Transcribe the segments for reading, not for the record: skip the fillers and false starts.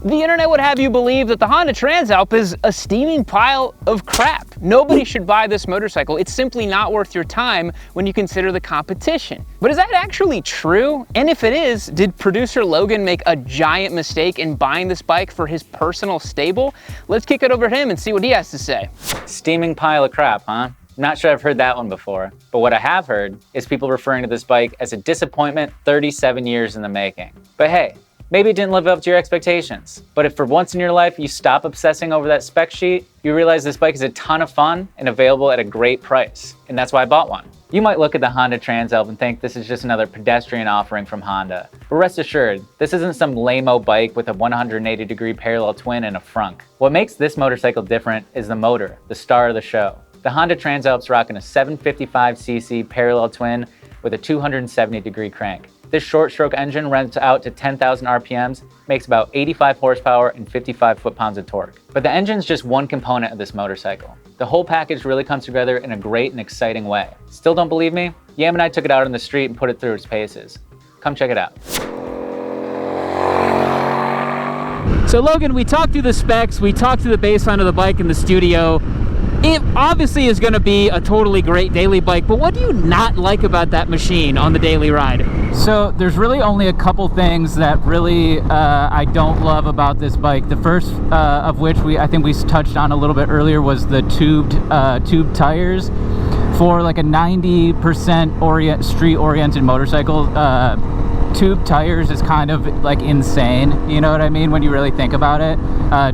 The internet would have you believe that the Honda Transalp is a steaming pile of crap. Nobody should buy this motorcycle. It's simply not worth your time when you consider the competition. But is that actually true? And if it is, did producer Logan make a giant mistake in buying this bike for his personal stable? Let's kick it over to him and see what he has to say. Steaming pile of crap, huh? Not sure I've heard that one before, but what I have heard is people referring to this bike as a disappointment 37 years in the making. But hey, maybe it didn't live up to your expectations. But if for once in your life you stop obsessing over that spec sheet, you realize this bike is a ton of fun and available at a great price. And that's why I bought one. You might look at the Honda Transalp and think this is just another pedestrian offering from Honda. But rest assured, this isn't some lame-o bike with a 180-degree parallel twin and a frunk. What makes this motorcycle different is the motor, the star of the show. The Honda Transalp's rocking a 755cc parallel twin with a 270-degree crank. This short-stroke engine runs out to 10,000 RPMs, makes about 85 horsepower and 55 foot-pounds of torque. But the engine's just one component of this motorcycle. The whole package really comes together in a great and exciting way. Still don't believe me? Yam and I took it out on the street and put it through its paces. Come check it out. So Logan, we talked through the specs, we talked through the baseline of the bike in the studio. It obviously is going to be a totally great daily bike, but what do you not like about that machine on the daily ride? So there's really only a couple things that really I don't love about this bike. The first of which I think we touched on a little bit earlier was the tube tires. For like a 90% street-oriented motorcycle, tube tires is kind of like insane, you know what I mean, when you really think about it.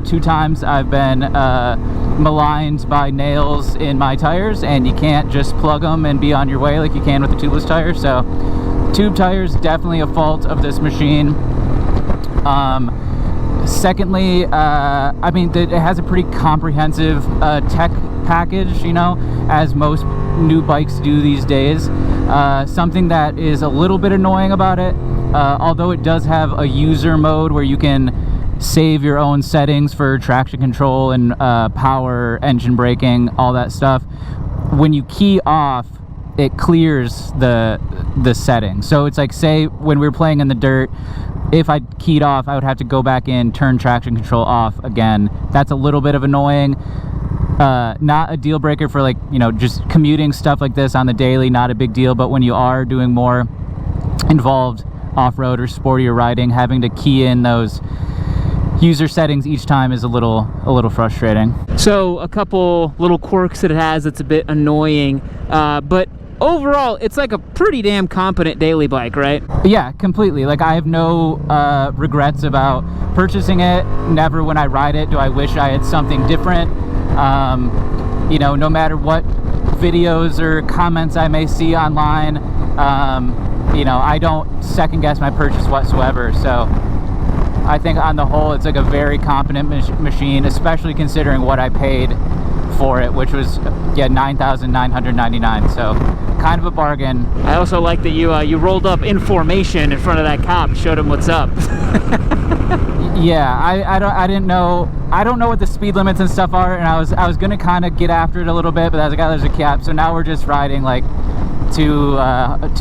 2 times I've been maligned by nails in my tires, and you can't just plug them and be on your way like you can with the tubeless tires. So tube tires, definitely a fault of this machine. Secondly, I mean, it has a pretty comprehensive tech package, you know, as most new bikes do these days. Something that is a little bit annoying about it, although it does have a user mode where you can save your own settings for traction control and power, engine braking, all that stuff. When you key off, it clears the settings. So it's like, say when we were playing in the dirt, if I keyed off, I would have to go back in, turn traction control off again. That's a little bit of annoying. Not a deal breaker for, like, you know, just commuting stuff like this on the daily, not a big deal. But when you are doing more involved off-road or sportier riding, having to key in those user settings each time is a little frustrating. So a couple little quirks that it has that's a bit annoying, but overall it's like a pretty damn competent daily bike, right? Yeah, completely. Like, I have no regrets about purchasing it. Never when I ride it do I wish I had something different. You know, no matter what videos or comments I may see online, you know, I don't second guess my purchase whatsoever. So I think on the whole it's like a very competent machine, especially considering what I paid for it, which was $9,999. So kind of a bargain. I also like that you rolled up in formation in front of that cop, showed him what's up. Yeah, I didn't know. I don't know what the speed limits and stuff are, and I was gonna kind of get after it a little bit, but I was like, oh, there's a cap. So now we're just riding like two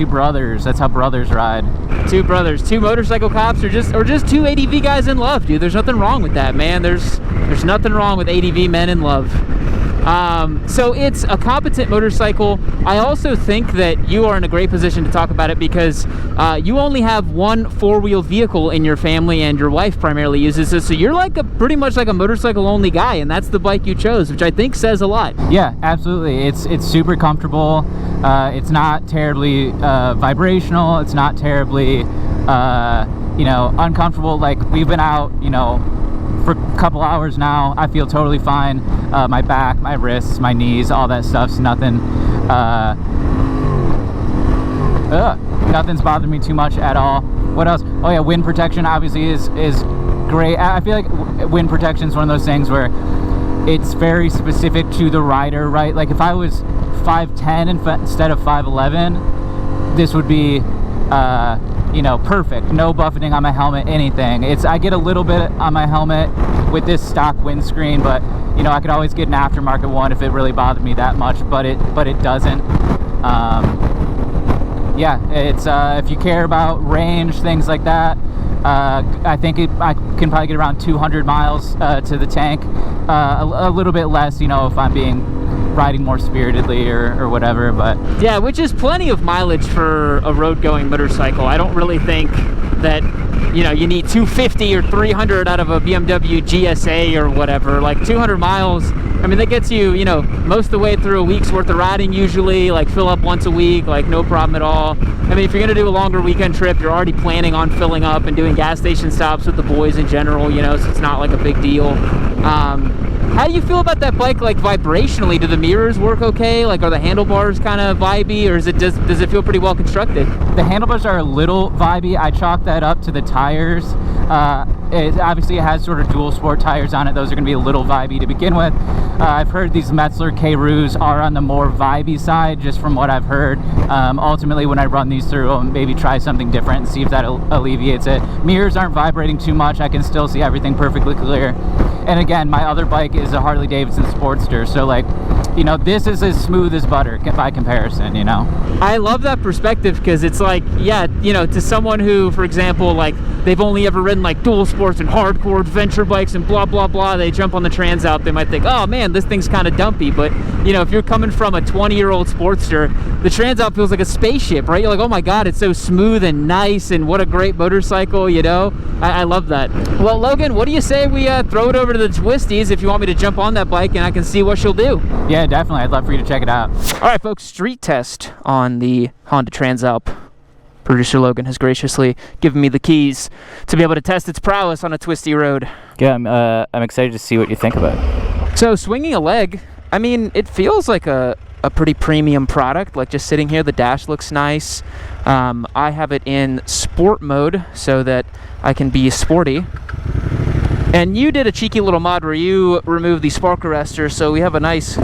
brothers. That's how brothers ride. Two brothers, two motorcycle cops, or just two ADV guys in love, dude. There's nothing wrong with that, man. There's nothing wrong with ADV men in love. So it's a competent motorcycle. I also think that you are in a great position to talk about it because you only have one four-wheel vehicle in your family, and your wife primarily uses it. So you're like pretty much like a motorcycle-only guy, and that's the bike you chose, which I think says a lot. Yeah, absolutely. It's super comfortable. It's not terribly vibrational. It's not terribly, you know, uncomfortable. Like, we've been out, you know, for a couple hours now. I feel totally fine. My back, my wrists, my knees, all that stuff's nothing. Nothing's bothering me too much at all. What else? Oh yeah, wind protection obviously is great. I feel like wind protection is one of those things where it's very specific to the rider, right? Like, if I was 5'10" instead of 5'11", this would be you know, perfect. No buffeting on my helmet, anything. I get a little bit on my helmet with this stock windscreen, but you know, I could always get an aftermarket one if it really bothered me that much, but it doesn't. Yeah, it's if you care about range, things like that, I think I can probably get around 200 miles to the tank. A little bit less, you know, if I'm riding more spiritedly or whatever, but yeah, which is plenty of mileage for a road going motorcycle. I don't really think that, you know, you need 250 or 300 out of a BMW GSA or whatever. Like 200 miles, I mean, that gets you, you know, most of the way through a week's worth of riding usually, like fill up once a week, like no problem at all. I mean, if you're gonna do a longer weekend trip, you're already planning on filling up and doing gas station stops with the boys in general, you know, so it's not like a big deal. How do you feel about that bike, like vibrationally? Do the mirrors work okay? Like, are the handlebars kind of vibey, or is it just, does it feel pretty well constructed? The handlebars are a little vibey. I chalk that up to the tires. Obviously it has sort of dual sport tires on it. Those are going to be a little vibey to begin with. I've heard these Metzler K-Roos are on the more vibey side, just from what I've heard. Ultimately, when I run these through, I'll maybe try something different and see if that alleviates it. Mirrors aren't vibrating too much. I can still see everything perfectly clear. And again, my other bike is a Harley Davidson Sportster, so like, you know, this is as smooth as butter by comparison, you know? I love that perspective, because it's like, yeah, you know, to someone who, for example, like, they've only ever ridden like dual sports and hardcore adventure bikes and blah, blah, blah, they jump on the Transalp, they might think, oh man, this thing's kind of dumpy. But, you know, if you're coming from a 20-year-old Sportster, the Transalp feels like a spaceship, right? You're like, oh my God, it's so smooth and nice, and what a great motorcycle, you know? I love that. Well, Logan, what do you say we throw it over to the Twisties if you want me to jump on that bike and I can see what she'll do? Yeah, definitely. I'd love for you to check it out. All right, folks, street test on the Honda Transalp. Producer Logan has graciously given me the keys to be able to test its prowess on a twisty road. Yeah, I'm excited to see what you think of it. So, swinging a leg, I mean, it feels like a pretty premium product. Like, just sitting here, the dash looks nice. I have it in sport mode so that I can be sporty. And you did a cheeky little mod where you removed the spark arrestor, so we have a nice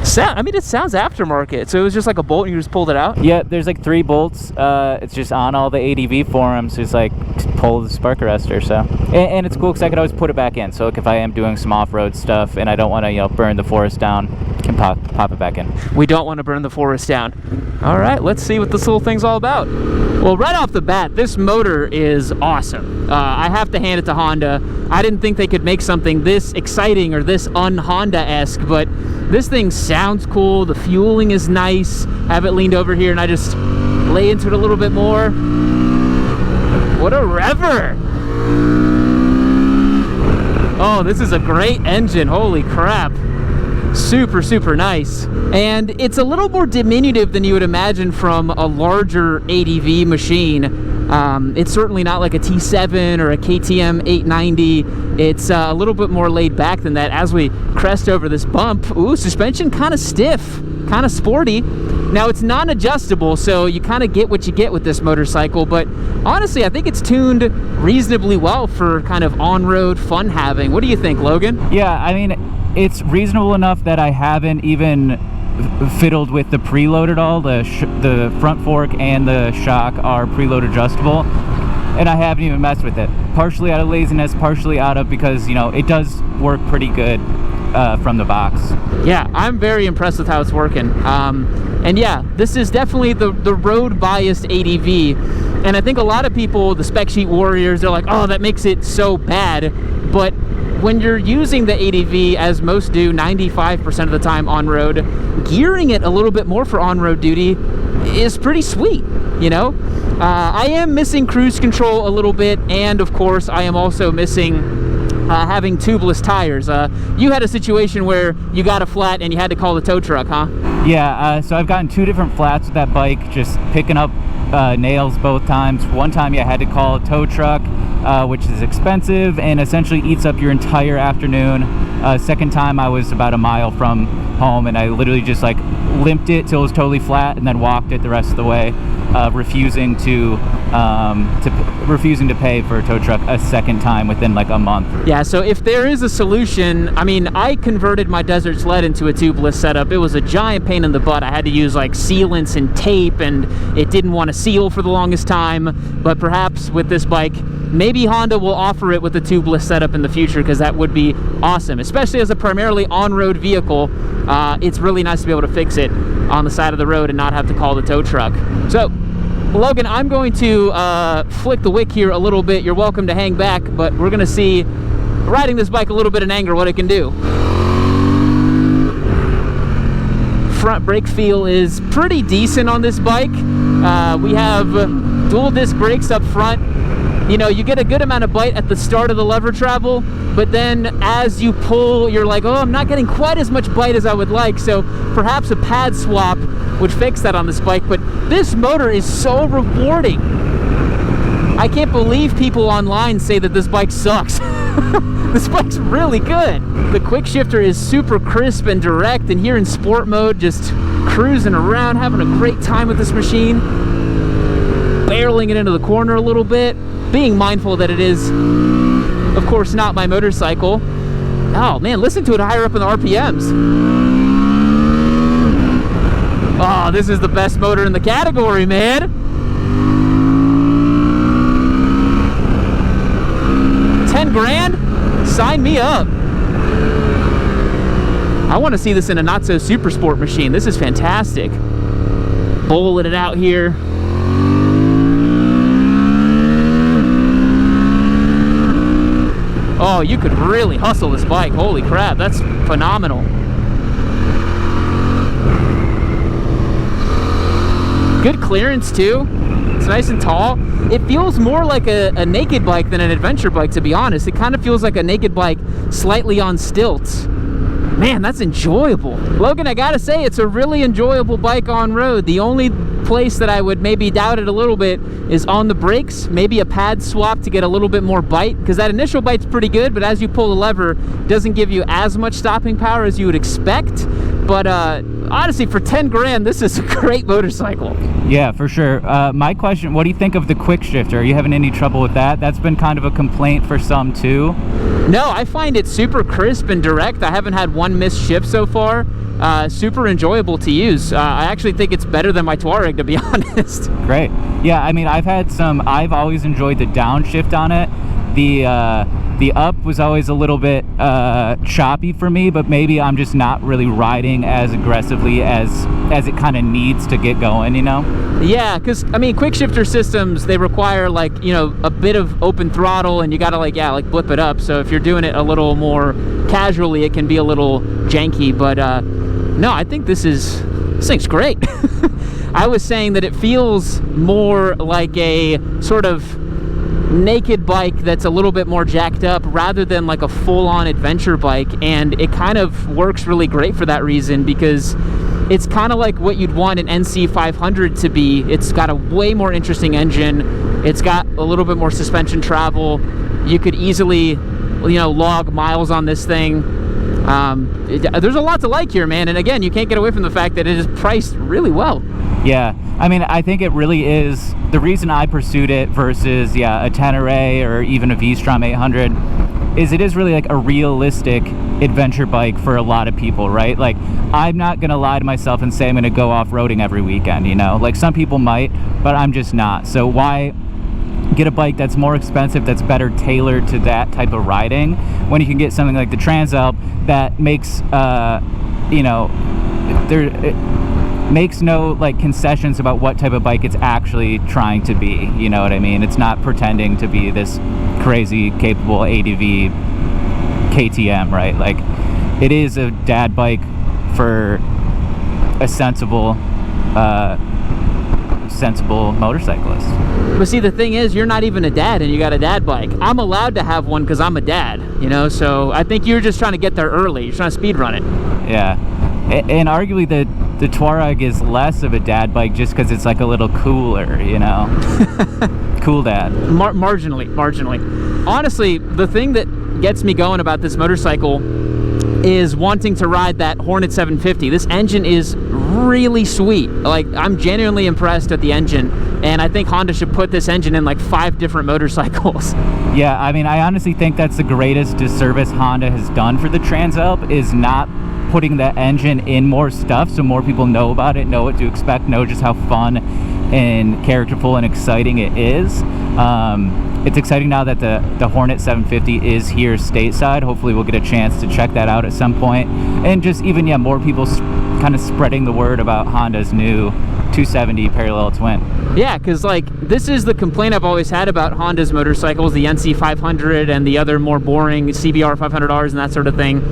sound. I mean, it sounds aftermarket, so it was just like a bolt and you just pulled it out? Yeah, there's like 3 bolts. It's just on all the ADV forums. It's like pull the spark arrestor, so. And it's cool because I could always put it back in. So like if I am doing some off-road stuff and I don't want to, you know, burn the forest down, can pop it back in. We don't want to burn the forest down. All right, let's see what this little thing's all about. Well, right off the bat, this motor is awesome. I have to hand it to Honda. I didn't think they could make something this exciting or this un-Honda-esque, but this thing sounds cool. The fueling is nice. I have it leaned over here and I just lay into it a little bit more. What a rever! Oh, this is a great engine. Holy crap. Super, super nice. And it's a little more diminutive than you would imagine from a larger ADV machine. It's certainly not like a T7 or a KTM 890. It's a little bit more laid back than that. As we crest over this bump, ooh, suspension kind of stiff, kind of sporty. Now, it's non-adjustable, so you kind of get what you get with this motorcycle, but honestly, I think it's tuned reasonably well for kind of on-road fun having. What do you think, Logan? Yeah, I mean, it's reasonable enough that I haven't even fiddled with the preload at all. The front fork and the shock are preload adjustable, and I haven't even messed with it. Partially out of laziness, partially out of because, you know, it does work pretty good from the box. Yeah, I'm very impressed with how it's working. And yeah, this is definitely the road biased ADV. And I think a lot of people, the spec sheet warriors, they're like, oh, that makes it so bad. But when you're using the ADV, as most do 95% of the time on road, gearing it a little bit more for on-road duty is pretty sweet, you know? I am missing cruise control a little bit, and of course I am also missing having tubeless tires. You had a situation where you got a flat and you had to call the tow truck, huh? Yeah, so I've gotten 2 different flats with that bike, just picking up nails both times. One time, I had to call a tow truck, which is expensive and essentially eats up your entire afternoon. Second time, I was about a mile from home and I literally just like limped it till it was totally flat and then walked it the rest of the way, refusing to pay for a tow truck a second time within like a month. Yeah, so if there is a solution, I mean, I converted my Desert Sled into a tubeless setup. It was a giant pain in the butt. I had to use like sealants and tape, and it didn't want to seal for the longest time. But perhaps with this bike, maybe Honda will offer it with a tubeless setup in the future, because that would be awesome, especially as a primarily on-road vehicle. It's really nice to be able to fix it on the side of the road and not have to call the tow truck. So Logan, I'm going to flick the wick here a little bit. You're welcome to hang back, but we're going to see, riding this bike a little bit in anger, what it can do. Front brake feel is pretty decent on this bike. We have dual disc brakes up front. You know, you get a good amount of bite at the start of the lever travel, but then as you pull, you're like, oh, I'm not getting quite as much bite as I would like, so perhaps a pad swap would fix that on this bike. But this motor is so rewarding. I can't believe people online say that this bike sucks. This bike's really good. The quick shifter is super crisp and direct, and here in sport mode, just cruising around, having a great time with this machine. Barreling it into the corner a little bit, being mindful that it is, of course, not my motorcycle. Oh man, listen to it higher up in the RPMs. Oh, this is the best motor in the category, man. 10 grand? Sign me up. I want to see this in a not so super sport machine. This is fantastic. Bowling it out here. Oh, you could really hustle this bike. Holy crap, that's phenomenal. Good clearance too. It's nice and tall. It feels more like a naked bike than an adventure bike, to be honest. It kind of feels like a naked bike slightly on stilts. Man, that's enjoyable. Logan, I gotta say, it's a really enjoyable bike on road. The only place that I would maybe doubt it a little bit is on the brakes. Maybe a pad swap to get a little bit more bite, because that initial bite's pretty good, but as you pull the lever, it doesn't give you as much stopping power as you would expect. But honestly, for 10 grand, this is a great motorcycle. Yeah, for sure. My question, what do you think of the quick shifter? Are you having any trouble with that? That's been kind of a complaint for some too. No, I find it super crisp and direct. I haven't had one missed shift so far. Super enjoyable to use. I actually think it's better than my Touareg, to be honest. Great. Yeah, I mean, I've always enjoyed the downshift on it. The up was always a little bit choppy for me, but maybe I'm just not really riding as aggressively as it kind of needs to get going, you know? Yeah, because I mean, quick shifter systems, they require, like, you know, a bit of open throttle, and you gotta like blip it up. So if you're doing it a little more casually, it can be a little janky. But no, I think this thing's great. I was saying that it feels more like a sort of naked bike that's a little bit more jacked up rather than like a full-on adventure bike, and it kind of works really great for that reason, because it's kind of like what you'd want an NC 500 to be. It's got a way more interesting engine. It's got a little bit more suspension travel. You could easily, you know, log miles on this thing. There's a lot to like here, man. And again, you can't get away from the fact that it is priced really well. Yeah, I mean, I think it really is the reason I pursued it versus, yeah, a Tenere or even a V-Strom 800 is it is really like a realistic adventure bike for a lot of people, right? Like, I'm not gonna lie to myself and say I'm gonna go off-roading every weekend, you know? Like, some people might, but I'm just not. So why get a bike that's more expensive, that's better tailored to that type of riding, when you can get something like the Transalp that makes, you know, makes no like concessions about what type of bike it's actually trying to be, you know what I mean? It's not pretending to be this crazy capable ADV KTM, right? Like, it is a dad bike for a sensible motorcyclist. But see, the thing is, you're not even a dad and you got a dad bike. I'm allowed to have one because I'm a dad, you know? So I think you're just trying to get there early. You're trying to speed run it. Yeah. And arguably the Touareg is less of a dad bike just because it's like a little cooler, you know? Cool dad. Marginally. Honestly, the thing that gets me going about this motorcycle is wanting to ride that Hornet 750. This engine is really sweet. Like, I'm genuinely impressed at the engine, and I think Honda should put this engine in like 5 different motorcycles. Yeah, I mean, I honestly think that's the greatest disservice Honda has done for the Transalp, is not putting the engine in more stuff so more people know about it, know what to expect, know just how fun and characterful and exciting it is. It's exciting now that the Hornet 750 is here stateside. Hopefully we'll get a chance to check that out at some point. And just even, yeah, more people kind of spreading the word about Honda's new 270 parallel twin. Yeah, because like this is the complaint I've always had about Honda's motorcycles, the NC 500 and the other more boring CBR 500Rs and that sort of thing.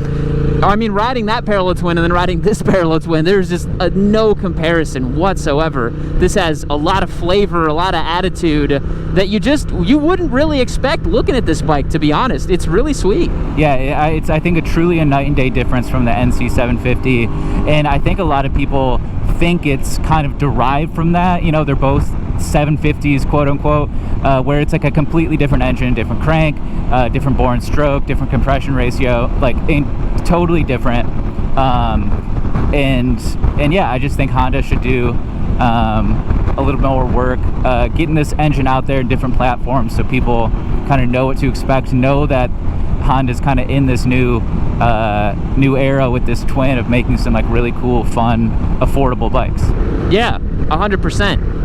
I mean, riding that parallel twin and then riding this parallel twin, there's just no comparison whatsoever. This has a lot of flavor, a lot of attitude that you wouldn't really expect looking at this bike, to be honest. It's really sweet. Yeah, it's I think truly a night and day difference from the NC 750, and I think a lot of people think it's kind of derived from that. You know, they're both 750s, quote unquote, where it's like a completely different engine, different crank, different bore and stroke, different compression ratio, like totally different. And yeah, I just think Honda should do a little more work getting this engine out there in different platforms so people kind of know what to expect, know that Honda's kind of in this new era with this twin of making some like really cool, fun, affordable bikes. Yeah, 100%.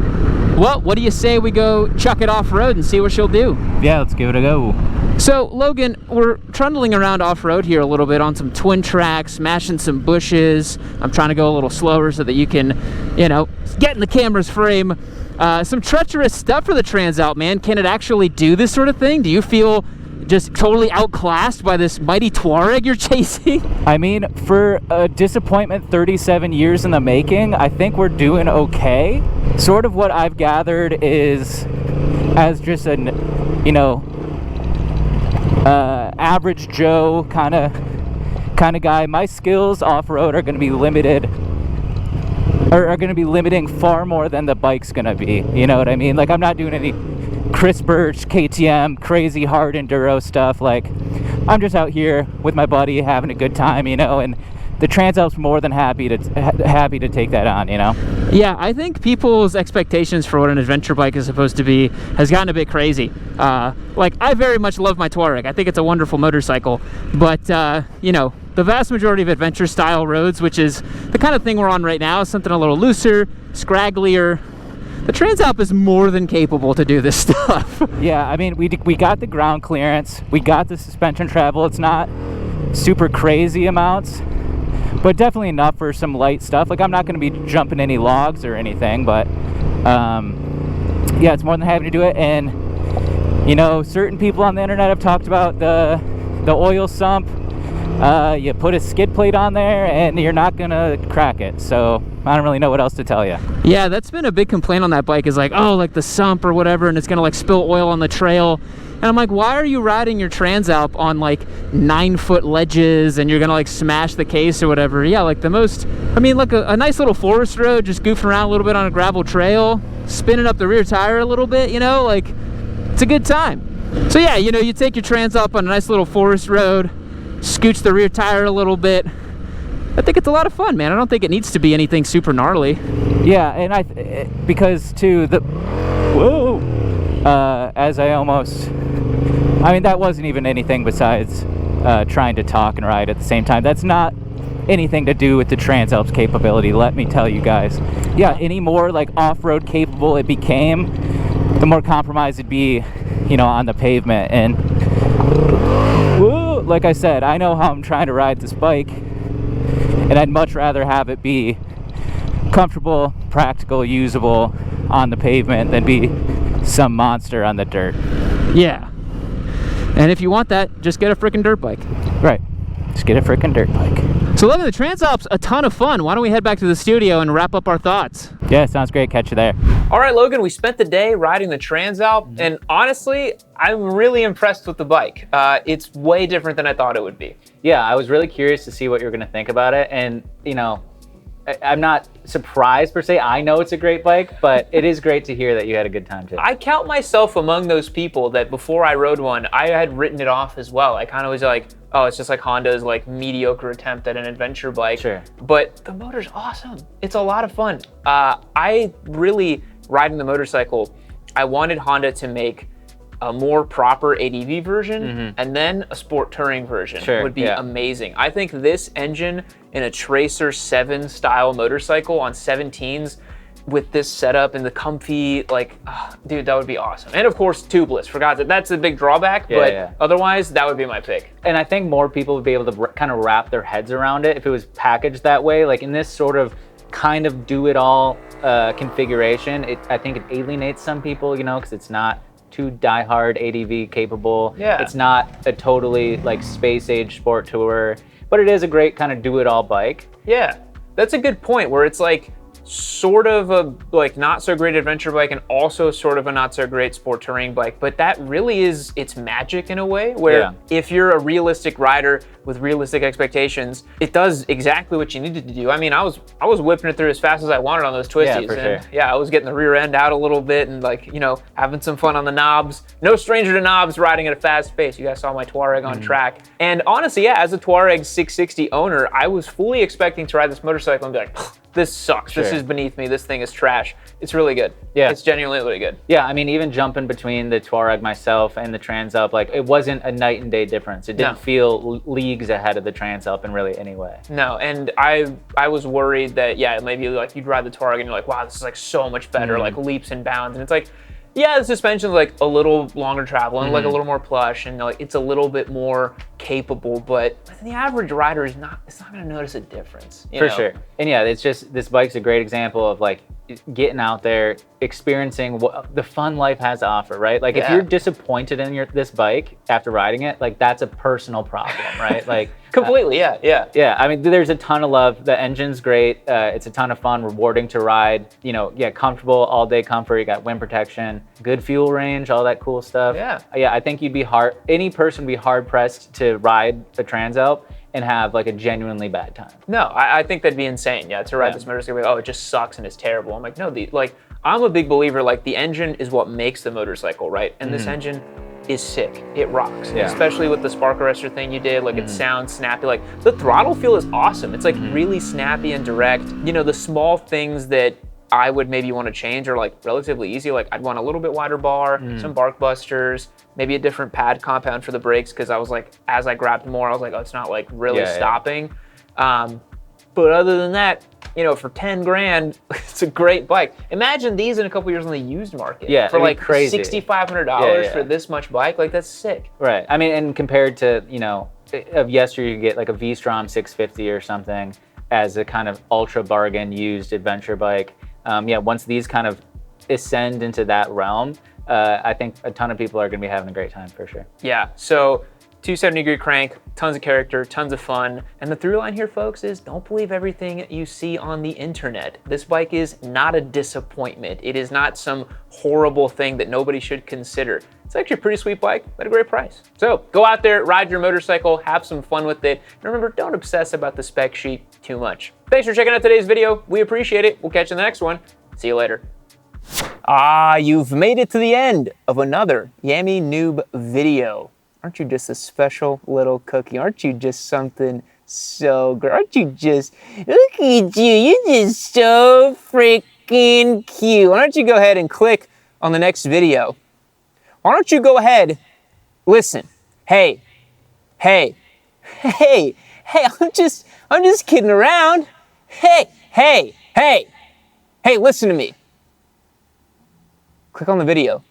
Well, what do you say we go chuck it off-road and see what she'll do? Yeah, let's give it a go. So, Logan, we're trundling around off-road here a little bit on some twin tracks, smashing some bushes. I'm trying to go a little slower so that you can, you know, get in the camera's frame. Some treacherous stuff for the Transalp, man. Can it actually do this sort of thing? Do you feel just totally outclassed by this mighty Touareg you're chasing? I mean, for a disappointment 37 years in the making, I think we're doing okay. Sort of what I've gathered is, as just an, you know, average Joe kind of guy, my skills off-road are going to be limited, or are going to be limiting far more than the bike's going to be. You know what I mean? Like, I'm not doing any Chris Birch, KTM, crazy hard enduro stuff. Like, I'm just out here with my buddy having a good time, you know, and the Transalp's more than happy to take that on, you know? Yeah, I think people's expectations for what an adventure bike is supposed to be has gotten a bit crazy. Like, I very much love my Touareg. I think it's a wonderful motorcycle, but, you know, the vast majority of adventure style roads, which is the kind of thing we're on right now, is something a little looser, scragglier. The Transalp is more than capable to do this stuff. Yeah, I mean, we got the ground clearance, we got the suspension travel. It's not super crazy amounts, but definitely enough for some light stuff. Like, I'm not going to be jumping any logs or anything, but yeah, it's more than happy to do it. And, you know, certain people on the internet have talked about the oil sump. You put a skid plate on there and you're not gonna crack it, so I don't really know what else to tell you. Yeah, that's been a big complaint on that bike, is like, oh, like the sump or whatever, and it's gonna like spill oil on the trail. And I'm like, why are you riding your Transalp on like 9-foot ledges and you're gonna like smash the case or whatever? Yeah, like the most, I mean, like a nice little forest road, just goofing around a little bit on a gravel trail, spinning up the rear tire a little bit, you know, like it's a good time. So yeah, you know, you take your Transalp on a nice little forest road, scooch the rear tire a little bit. I think it's a lot of fun, man. I don't think it needs to be anything super gnarly. Yeah, and because too, as I mean, that wasn't even anything besides trying to talk and ride at the same time. That's not anything to do with the Transalp's capability, let me tell you guys. Yeah, any more like off-road capable it became, the more compromised it'd be, you know, on the pavement. And like I said, I know how I'm trying to ride this bike, and I'd much rather have it be comfortable, practical, usable on the pavement than be some monster on the dirt. Yeah. And if you want that, just get a freaking dirt bike. Right. Just get a freaking dirt bike. So Logan, the Transalp's a ton of fun. Why don't we head back to the studio and wrap up our thoughts? Yeah, sounds great. Catch you there. All right, Logan, we spent the day riding the Transalp, and honestly, I'm really impressed with the bike. It's way different than I thought it would be. Yeah, I was really curious to see what you're gonna think about it, and you know, I'm not surprised per se. I know it's a great bike, but it is great to hear that you had a good time too. I count myself among those people that before I rode one, I had written it off as well. I kind of was like, oh, it's just like Honda's like mediocre attempt at an adventure bike. Sure. But the motor's awesome. It's a lot of fun. I really, riding the motorcycle, I wanted Honda to make a more proper ADV version and then a sport touring version would be amazing. I think this engine in a Tracer 7 style motorcycle on 17s with this setup and the comfy, like, dude, that would be awesome. And of course, tubeless. Forgot that that's a big drawback, but otherwise, that would be my pick. And I think more people would be able to kind of wrap their heads around it if it was packaged that way. Like in this sort of kind of do-it-all configuration. I think it alienates some people, you know, because it's not too die-hard ADV capable. Yeah. It's not a totally like space-age sport tourer, but it is a great kind of do-it-all bike. Yeah, that's a good point where it's like sort of a like not so great adventure bike and also sort of a not so great sport touring bike, but that really is its magic in a way where if you're a realistic rider with realistic expectations, it does exactly what you needed to do. I mean, I was whipping it through as fast as I wanted on those Twisties. Yeah, for and sure. yeah, I was getting the rear end out a little bit and like, you know, having some fun on the knobs. No stranger to knobs, riding at a fast pace. You guys saw my Touareg on track. And honestly, yeah, as a Touareg 660 owner, I was fully expecting to ride this motorcycle and be like, this sucks. This is beneath me. This thing is trash. It's really good. Yeah. It's genuinely really good. Yeah, I mean, even jumping between the Touareg myself and the Transalp, like it wasn't a night and day difference. It didn't feel leagues ahead of the Transalp in really any way. No, and I was worried that, yeah, maybe like you'd ride the Touareg and you're like, wow, this is like so much better, like leaps and bounds. And it's like, yeah, the suspension's like a little longer travel and like a little more plush and like it's a little bit more capable, but the average rider is not gonna notice a difference. You For know? sure. And yeah, it's just, this bike's a great example of like getting out there, experiencing what the fun life has to offer, right? Like if you're disappointed in this bike after riding it, like that's a personal problem, right? Like Completely, yeah. Yeah, I mean, there's a ton of love. The engine's great. It's a ton of fun, rewarding to ride. You know, yeah, comfortable, all-day comfort. You got wind protection, good fuel range, all that cool stuff. Yeah, I think any person would be hard-pressed to ride a Transalp and have like a genuinely bad time. No, I think that'd be insane. Yeah, to ride this motorcycle, like, oh, it just sucks and it's terrible. I'm like, no, I'm a big believer. Like the engine is what makes the motorcycle, right? And this engine is sick. It rocks. Yeah. Especially with the spark arrestor thing you did. Like it sounds snappy. Like the throttle feel is awesome. It's like really snappy and direct. You know, the small things that I would maybe want to change are like relatively easy. Like I'd want a little bit wider bar, some bark busters, maybe a different pad compound for the brakes, because I was like, as I grabbed more, I was like, oh, it's not like really stopping. But other than that, you know, for 10 grand, it's a great bike. Imagine these in a couple years on the used market. Yeah, for like crazy. $6,500 for this much bike. Like that's sick. Right. I mean, and compared to, you know, of yesteryear, you get like a V-Strom 650 or something as a kind of ultra bargain used adventure bike. Yeah, once these kind of ascend into that realm, I think a ton of people are going to be having a great time for sure. Yeah. So 270-degree crank, tons of character, tons of fun. And the through line here, folks, is don't believe everything you see on the internet. This bike is not a disappointment. It is not some horrible thing that nobody should consider. It's actually a pretty sweet bike at a great price. So go out there, ride your motorcycle, have some fun with it. And remember, don't obsess about the spec sheet too much. Thanks for checking out today's video. We appreciate it. We'll catch you in the next one. See you later. You've made it to the end of another Yami Noob video. Aren't you just a special little cookie? Aren't you just something so great? Aren't you just, look at you, you're just so freaking cute. Why don't you go ahead and click on the next video? Why don't you go ahead, listen, hey, I'm just kidding around. Hey, listen to me. Click on the video.